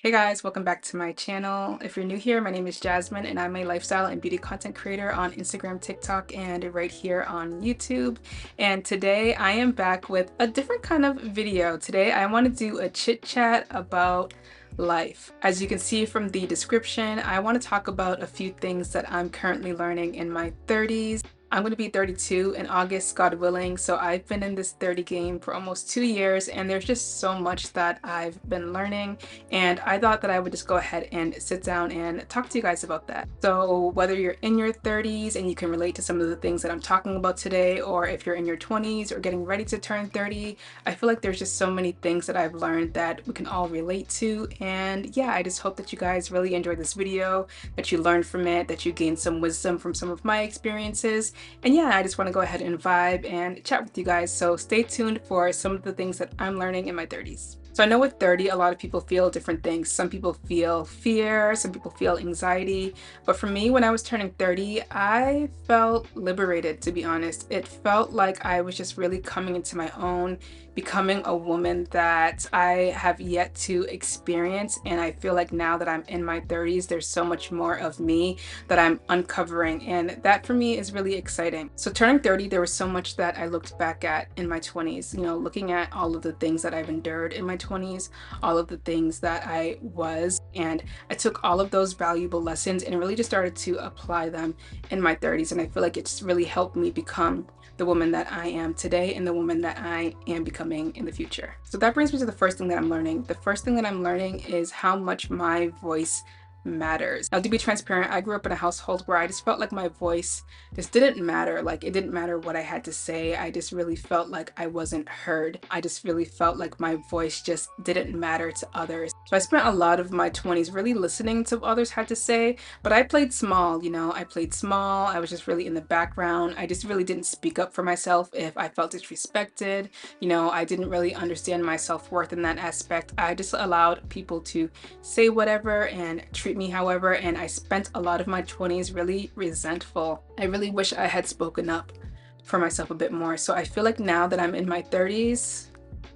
Hey guys, welcome back to my channel. If you're new here, my name is Jasmine and I'm a lifestyle and beauty content creator on Instagram, TikTok, and right here on YouTube. And today I am back with a different kind of video. Today I want to do a chit chat about life. As you can see from the description, I want to talk about a few things that I'm currently learning in my 30s. I'm going to be 32 in August, God willing. So I've been in this 30 game for almost 2 years, and there's just so much that I've been learning. And I thought that I would just go ahead and sit down and talk to you guys about that. So whether you're in your 30s and you can relate to some of the things that I'm talking about today, or if you're in your 20s or getting ready to turn 30, I feel like there's just so many things that I've learned that we can all relate to. And yeah, I just hope that you guys really enjoyed this video, that you learned from it, that you gained some wisdom from some of my experiences. And yeah, I just want to go ahead and vibe and chat with you guys. So stay tuned for some of the things that I'm learning in my 30s. So I know with 30, a lot of people feel different things. Some people feel fear, some people feel anxiety. But for me, when I was turning 30, I felt liberated, to be honest. It felt like I was just really coming into my own, becoming a woman that I have yet to experience. And I feel like now that I'm in my 30s, there's so much more of me that I'm uncovering. And that for me is really exciting. So turning 30, there was so much that I looked back at in my 20s, looking at all of the things that I've endured in my 20s, all of the things that I was, and I took all of those valuable lessons and really just started to apply them in my 30s. And I feel like it's really helped me become the woman that I am today and the woman that I am becoming in the future. So that brings me to the first thing that I'm learning. The first thing that I'm learning is how much my voice matters. Now, to be transparent, I grew up in a household where I just felt like my voice just didn't matter. Like, it didn't matter what I had to say. I just really felt like I wasn't heard. I just really felt like my voice just didn't matter to others. So I spent a lot of my 20s really listening to what others had to say, but I played small, I played small. I was just really in the background. I just really didn't speak up for myself if I felt disrespected. I didn't really understand my self-worth in that aspect. I just allowed people to say whatever and treat me however, and I spent a lot of my 20s really resentful. I really wish I had spoken up for myself a bit more. So I feel like now that I'm in my 30s,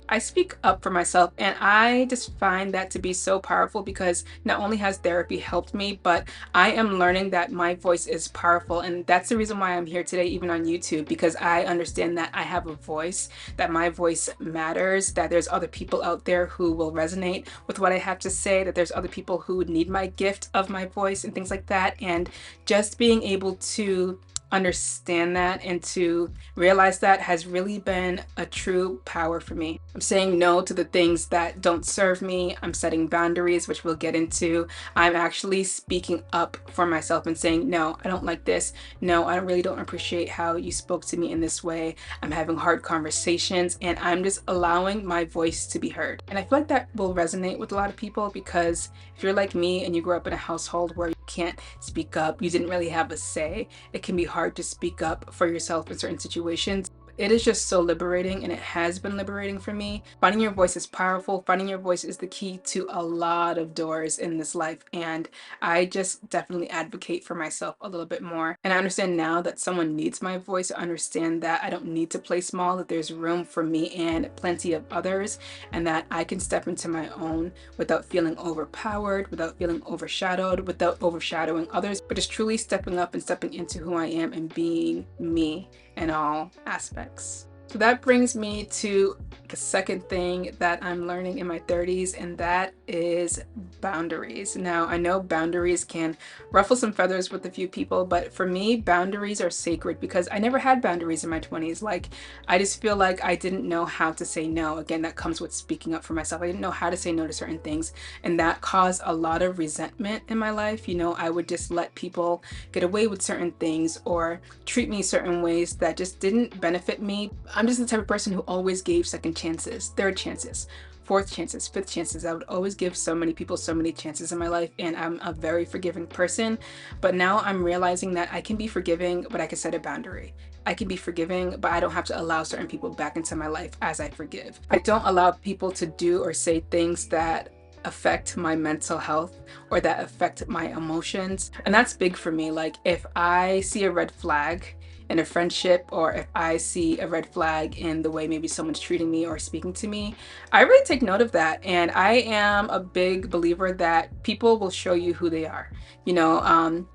I speak up for myself, and I just find that to be so powerful because not only has therapy helped me, but I am learning that my voice is powerful. And that's the reason why I'm here today, even on YouTube, because I understand that I have a voice, that my voice matters, that there's other people out there who will resonate with what I have to say, that there's other people who need my gift of my voice and things like that. And just being able to understand that and to realize that has really been a true power for me. I'm saying no to the things that don't serve me. I'm setting boundaries, which we'll get into. I'm actually speaking up for myself and saying, no, I don't like this. No, I really don't appreciate how you spoke to me in this way. I'm having hard conversations and I'm just allowing my voice to be heard. And I feel like that will resonate with a lot of people because if you're like me and you grew up in a household where you can't speak up, you didn't really have a say, it can be hard to speak up for yourself in certain situations. It is just so liberating, and it has been liberating for me. Finding your voice is powerful. Finding your voice is the key to a lot of doors in this life, and I just definitely advocate for myself a little bit more. And I understand now that someone needs my voice. I understand that I don't need to play small, that there's room for me and plenty of others, and that I can step into my own without feeling overpowered, without feeling overshadowed, without overshadowing others, but just truly stepping up and stepping into who I am and being me in all aspects. So that brings me to the second thing that I'm learning in my 30s, and that is boundaries. Now, I know boundaries can ruffle some feathers with a few people, but for me, boundaries are sacred because I never had boundaries in my 20s. Like, I just feel like I didn't know how to say no. Again, that comes with speaking up for myself. I didn't know how to say no to certain things, and that caused a lot of resentment in my life. I would just let people get away with certain things or treat me certain ways that just didn't benefit me. I'm just the type of person who always gave second chances, third chances, fourth chances, fifth chances. I would always give so many people so many chances in my life, and I'm a very forgiving person. But now I'm realizing that I can be forgiving, but I can set a boundary. I can be forgiving, but I don't have to allow certain people back into my life as I forgive. I don't allow people to do or say things that affect my mental health or that affect my emotions. And that's big for me. Like, if I see a red flag in a friendship, or if I see a red flag in the way maybe someone's treating me or speaking to me, I really take note of that. And I am a big believer that people will show you who they are. You know,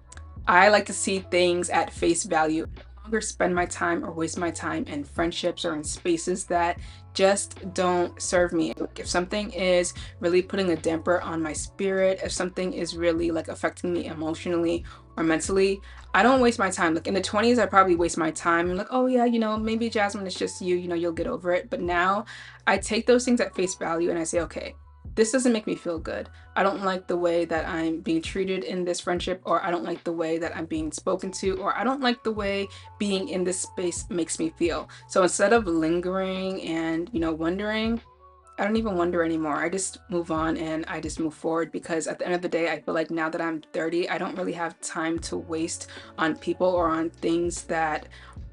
I like to see things at face value. I no longer spend my time or waste my time in friendships or in spaces that just don't serve me. Like, if something is really putting a damper on my spirit, if something is really like affecting me emotionally or mentally, I don't waste my time. Like in the 20s, I probably waste my time. I'm like, oh yeah, you know, maybe Jasmine, it's just you, you know, you'll get over it. But now I take those things at face value and I say, okay, this doesn't make me feel good. I don't like the way that I'm being treated in this friendship, or I don't like the way that I'm being spoken to, or I don't like the way being in this space makes me feel. So instead of lingering and, you know, wondering, I don't even wonder anymore. I just move on and I just move forward, because at the end of the day, I feel like now that I'm 30, I don't really have time to waste on people or on things that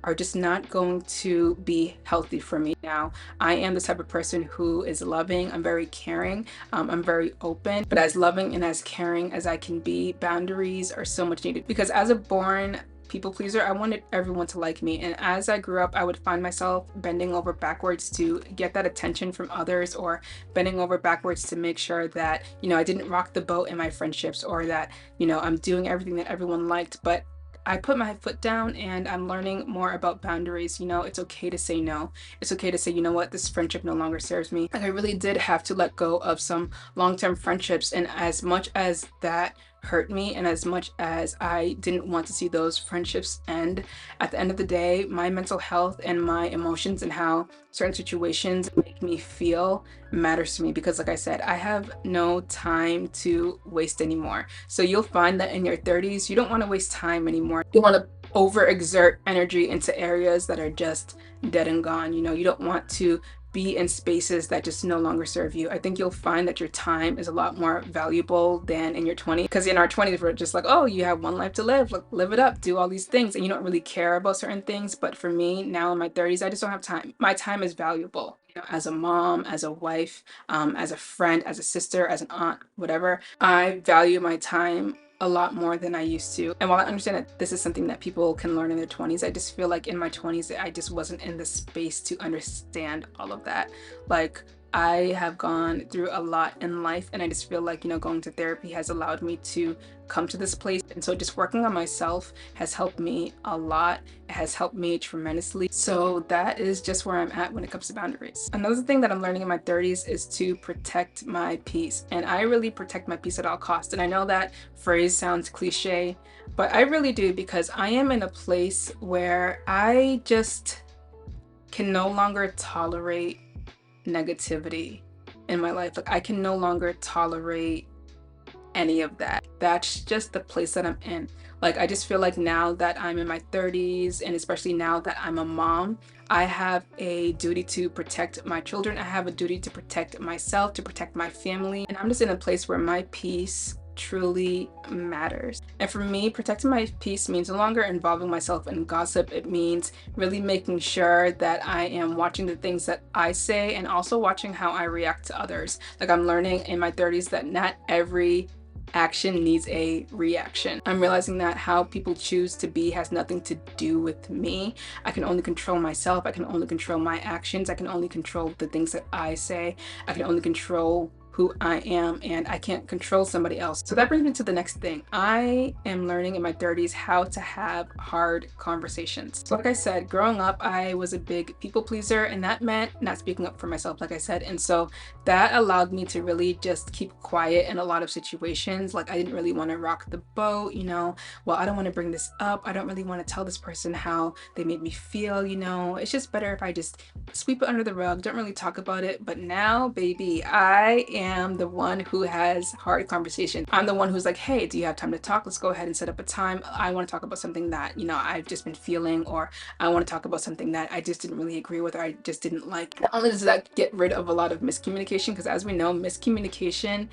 are just not going to be healthy for me. Now, I am the type of person who is loving. I'm very caring. I'm very open. But as loving and as caring as I can be, boundaries are so much needed, because as a born people pleaser, I wanted everyone to like me. And as I grew up, I would find myself bending over backwards to get that attention from others, or bending over backwards to make sure that, you know, I didn't rock the boat in my friendships, or that, you know, I'm doing everything that everyone liked. But I put my foot down and I'm learning more about boundaries. You know, it's okay to say no. It's okay to say, you know what, this friendship no longer serves me. Like, I really did have to let go of some long-term friendships. And as much as that hurt me, and as much as I didn't want to see those friendships end, at the end of the day, my mental health and my emotions and how certain situations make me feel matters to me. Because like I said, I have no time to waste anymore. So you'll find that in your 30s, you don't want to waste time anymore. You want to overexert energy into areas that are just dead and gone. You know, you don't want to be in spaces that just no longer serve you. I think you'll find that your time is a lot more valuable than in your 20s. Because in our 20s, we're just like, oh, you have one life to live, like, live it up, do all these things, and you don't really care about certain things. But for me, now in my 30s, I just don't have time. My time is valuable. You know, as a mom, as a wife, as a friend, as a sister, as an aunt, whatever, I value my time a lot more than I used to. And while I understand that this is something that people can learn in their 20s, I just feel like in my 20s, I just wasn't in the space to understand all of that. Like, I have gone through a lot in life, and I just feel like, you know, going to therapy has allowed me to come to this place. And so just working on myself has helped me a lot. It has helped me tremendously. So that is just where I'm at when it comes to boundaries. Another thing that I'm learning in my 30s is to protect my peace. And I really protect my peace at all costs. And I know that phrase sounds cliche, but I really do, because I am in a place where I just can no longer tolerate negativity in my life. Like, I can no longer tolerate any of that. That's just the place that I'm in. Like, I just feel like now that I'm in my 30s, and especially now that I'm a mom, I have a duty to protect my children. I have a duty to protect myself, to protect my family. And I'm just in a place where my peace truly matters. And for me, protecting my peace means no longer involving myself in gossip. It means really making sure that I am watching the things that I say, and also watching how I react to others. Like, I'm learning in my 30s that not every action needs a reaction. I'm realizing that how people choose to be has nothing to do with me. I can only control myself. I can only control my actions. I can only control the things that I say. I can only control who I am, and I can't control somebody else. So that brings me to the next thing. I am learning in my 30s how to have hard conversations. So like I said, growing up, I was a big people pleaser, and that meant not speaking up for myself, like I said. And so that allowed me to really just keep quiet in a lot of situations. Like, I didn't really want to rock the boat, you know, well, I don't want to bring this up. I don't really want to tell this person how they made me feel, you know, it's just better if I just sweep it under the rug, don't really talk about it. But now, baby, I am the one who has hard conversations. I'm the one who's like, hey, do you have time to talk? Let's go ahead and set up a time. I want to talk about something that, you know, I've just been feeling, or I want to talk about something that I just didn't really agree with, or I just didn't like. Not only does that get rid of a lot of miscommunication, because as we know, miscommunication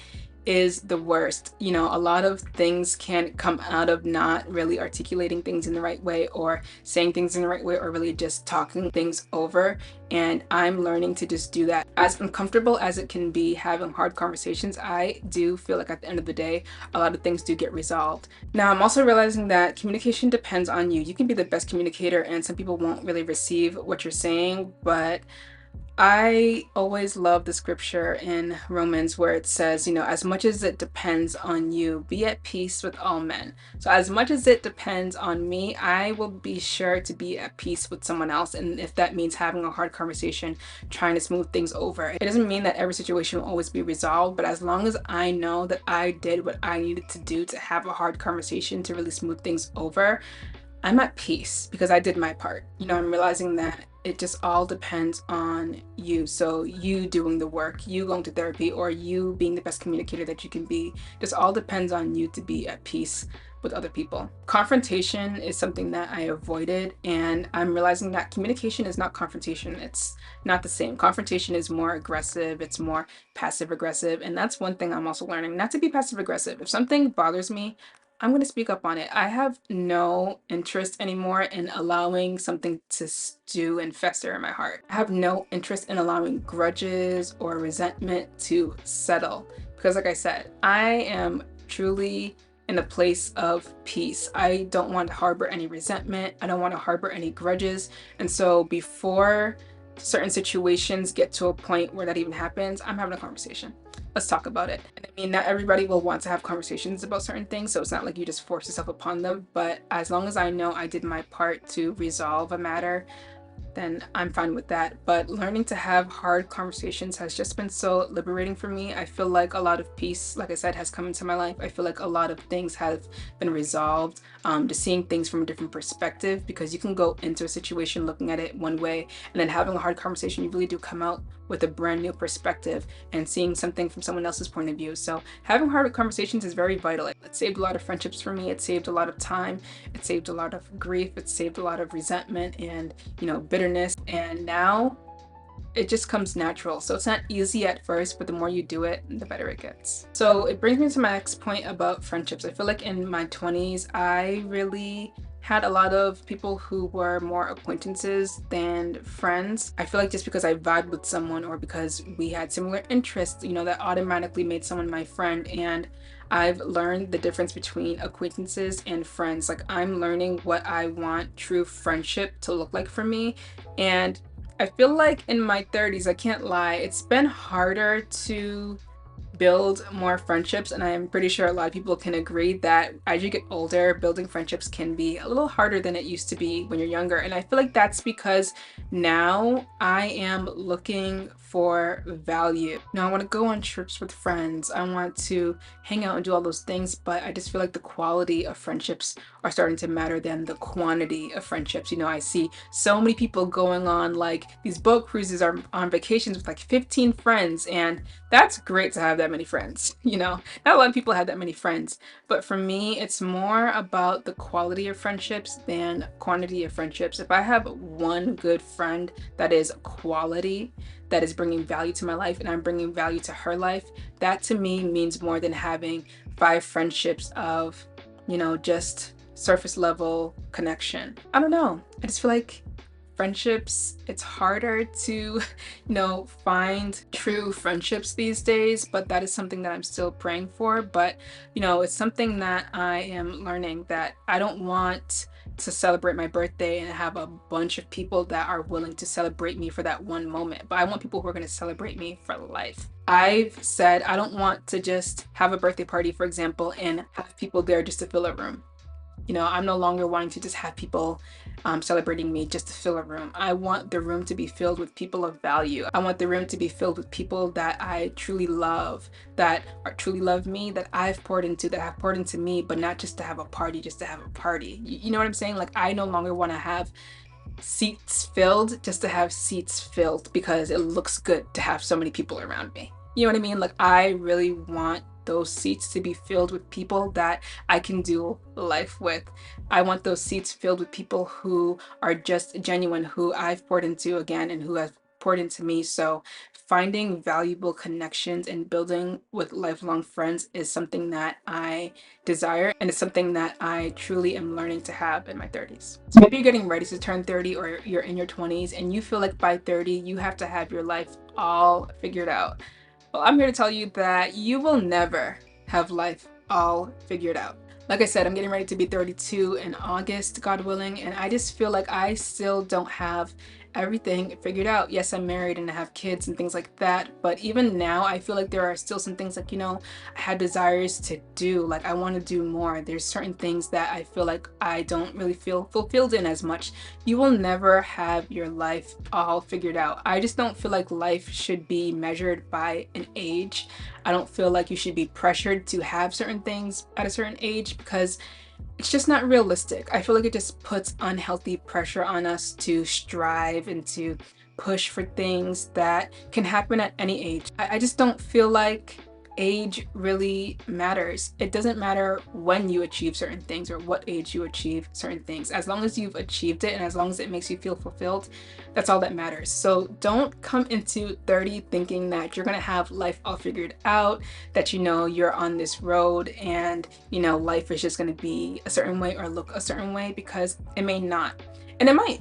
is the worst. You know, a lot of things can come out of not really articulating things in the right way or saying things in the right way or really just talking things over. And I'm learning to just do that. As uncomfortable as it can be having hard conversations, I do feel like at the end of the day, a lot of things do get resolved. Now, I'm also realizing that communication depends on you. You can be the best communicator and some people won't really receive what you're saying, but I always love the scripture in Romans where it says, you know, as much as it depends on you, be at peace with all men. So, as much as it depends on me, I will be sure to be at peace with someone else. And if that means having a hard conversation, trying to smooth things over, it doesn't mean that every situation will always be resolved. But as long as I know that I did what I needed to do to have a hard conversation to really smooth things over, I'm at peace because I did my part. You know, I'm realizing that it just all depends on you. So you doing the work, you going to therapy, or you being the best communicator that you can be, just all depends on you to be at peace with other people. Confrontation is something that I avoided, and I'm realizing that communication is not confrontation. It's not the same. Confrontation is more aggressive, it's more passive aggressive, and that's one thing I'm also learning, not to be passive aggressive. If something bothers me, I'm going to speak up on it. I have no interest anymore in allowing something to stew and fester in my heart. I have no interest in allowing grudges or resentment to settle. Because, like I said, I am truly in a place of peace. I don't want to harbor any resentment. I don't want to harbor any grudges. And so, before certain situations get to a point where that even happens, I'm having a conversation. Let's talk about it. And I mean, not everybody will want to have conversations about certain things, so it's not like you just force yourself upon them. But as long as I know I did my part to resolve a matter, then I'm fine with that. But learning to have hard conversations has just been so liberating for me. I feel like a lot of peace, like I said, has come into my life. I feel like a lot of things have been resolved. Just seeing things from a different perspective, because you can go into a situation looking at it one way, and then having a hard conversation, you really do come out with a brand new perspective and seeing something from someone else's point of view. So having hard conversations is very vital. It saved a lot of friendships for me. It saved a lot of time. It saved a lot of grief. It saved a lot of resentment and, you know, bitterness. And now it just comes natural. So it's not easy at first, but the more you do it, the better it gets. So it brings me to my next point about friendships. I feel like in my 20s, I really had a lot of people who were more acquaintances than friends. I feel like just because I vibed with someone or because we had similar interests, you know, that automatically made someone my friend. And I've learned the difference between acquaintances and friends. Like, I'm learning what I want true friendship to look like for me. And I feel like in my 30s, I can't lie, it's been harder to build more friendships, and I'm pretty sure a lot of people can agree that as you get older, building friendships can be a little harder than it used to be when you're younger. And I feel like that's because now I am looking for value. Now I want to go on trips with friends, I want to hang out and do all those things, but I just feel like the quality of friendships are starting to matter than the quantity of friendships. You know, I see so many people going on like these boat cruises or on vacations with like 15 friends, and that's great to have that many friends. You know, not a lot of people have that many friends, but for me, it's more about the quality of friendships than quantity of friendships. If I have one good friend that is quality, that is bringing value to my life, and I'm bringing value to her life, that to me means more than having 5 friendships of, you know, just surface level connection. I don't know. I just feel like friendships, it's harder to, you know, find true friendships these days, but that is something that I'm still praying for. But, you know, it's something that I am learning, that I don't want to celebrate my birthday and have a bunch of people that are willing to celebrate me for that one moment, but I want people who are going to celebrate me for life. I've said I don't want to just have a birthday party, for example, and have people there just to fill a room. You know, I'm no longer wanting to just have people celebrating me just to fill a room. I want the room to be filled with people of value. I want the room to be filled with people that I truly love, that are truly love me, that I've poured into, that have poured into me, but not just to have a party, just to have a party. You know what I'm saying? Like, I no longer want to have seats filled just to have seats filled because it looks good to have so many people around me. You know what I mean? Like, I really want those seats to be filled with people that I can do life with. I want those seats filled with people who are just genuine, who I've poured into again, and who have poured into me. So finding valuable connections and building with lifelong friends is something that I desire, and it's something that I truly am learning to have in my 30s. So maybe you're getting ready to turn 30 or you're in your 20s and you feel like by 30 you have to have your life all figured out. Well, I'm here to tell you that you will never have life all figured out. Like I said, I'm getting ready to be 32 in August, God willing, and I just feel like I still don't have everything figured out. Yes, I'm married and I have kids and things like that, but even now I feel like there are still some things like, I had desires to do, like I want to do more. There's certain things that I feel like I don't really feel fulfilled in as much. You will never have your life all figured out. I just don't feel like life should be measured by an age. I don't feel like you should be pressured to have certain things at a certain age because it's just not realistic. I feel like it just puts unhealthy pressure on us to strive and to push for things that can happen at any age. I just don't feel like age really matters. It doesn't matter when you achieve certain things or what age you achieve certain things. As long as you've achieved it and as long as it makes you feel fulfilled, that's all that matters. So don't come into 30 thinking that you're gonna have life all figured out, that you're on this road and life is just gonna be a certain way or look a certain way, because it may not. And it might.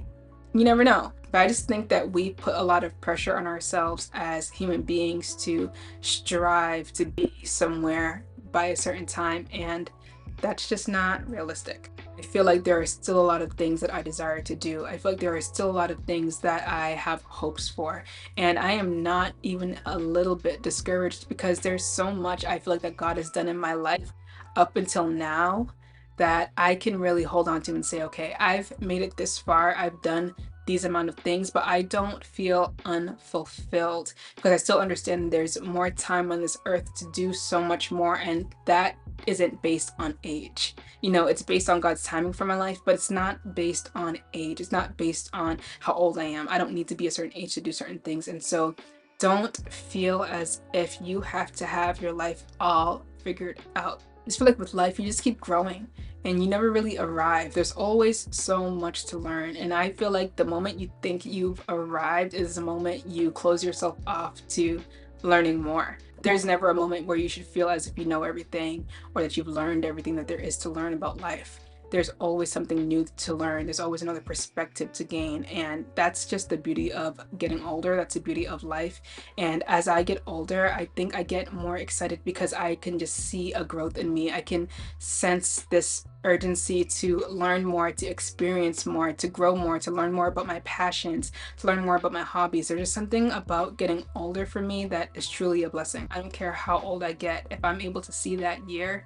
You never know. But I just think that we put a lot of pressure on ourselves as human beings to strive to be somewhere by a certain time, and that's just not realistic. I feel like there are still a lot of things that I desire to do. I feel like there are still a lot of things that I have hopes for. And I am not even a little bit discouraged because there's so much I feel like that God has done in my life up until now that I can really hold on to and say, okay, I've made it this far. I've done these amount of things, but I don't feel unfulfilled because I still understand there's more time on this earth to do so much more, and that isn't based on age. It's based on God's timing for my life, but it's not based on age. It's not based on how old I am. I don't need to be a certain age to do certain things. And so don't feel as if you have to have your life all figured out. I just feel like with life, you just keep growing and you never really arrive. There's always so much to learn. And I feel like the moment you think you've arrived is the moment you close yourself off to learning more. There's never a moment where you should feel as if you know everything or that you've learned everything that there is to learn about life. There's always something new to learn. There's always another perspective to gain. And that's just the beauty of getting older. That's the beauty of life. And as I get older, I think I get more excited because I can just see a growth in me. I can sense this urgency to learn more, to experience more, to grow more, to learn more about my passions, to learn more about my hobbies. There's just something about getting older for me that is truly a blessing. I don't care how old I get. If I'm able to see that year,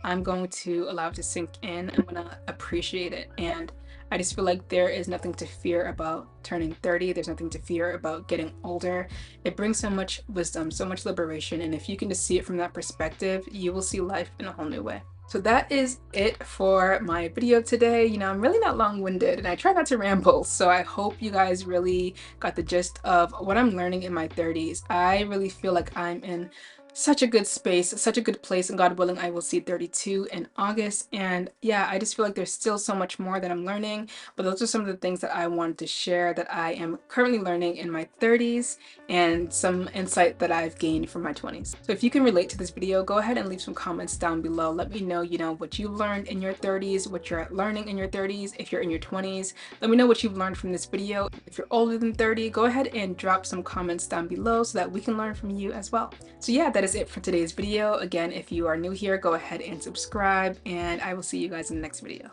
I'm going to allow it to sink in. I'm going to appreciate it. And I just feel like there is nothing to fear about turning 30. There's nothing to fear about getting older. It brings so much wisdom, so much liberation. And if you can just see it from that perspective, you will see life in a whole new way. So that is it for my video today. I'm really not long-winded and I try not to ramble. So I hope you guys really got the gist of what I'm learning in my 30s. I really feel like I'm in such a good space, such a good place, and God willing, I will see 32 in August. And yeah, I just feel like there's still so much more that I'm learning, but those are some of the things that I wanted to share that I am currently learning in my 30s and some insight that I've gained from my 20s. So if you can relate to this video, go ahead and leave some comments down below. Let me know, what you learned in your 30s, what you're learning in your 30s. If you're in your 20s, let me know what you've learned from this video. If you're older than 30, go ahead and drop some comments down below so that we can learn from you as well. So yeah, that is it for today's video. Again, if you are new here, go ahead and subscribe, and I will see you guys in the next video.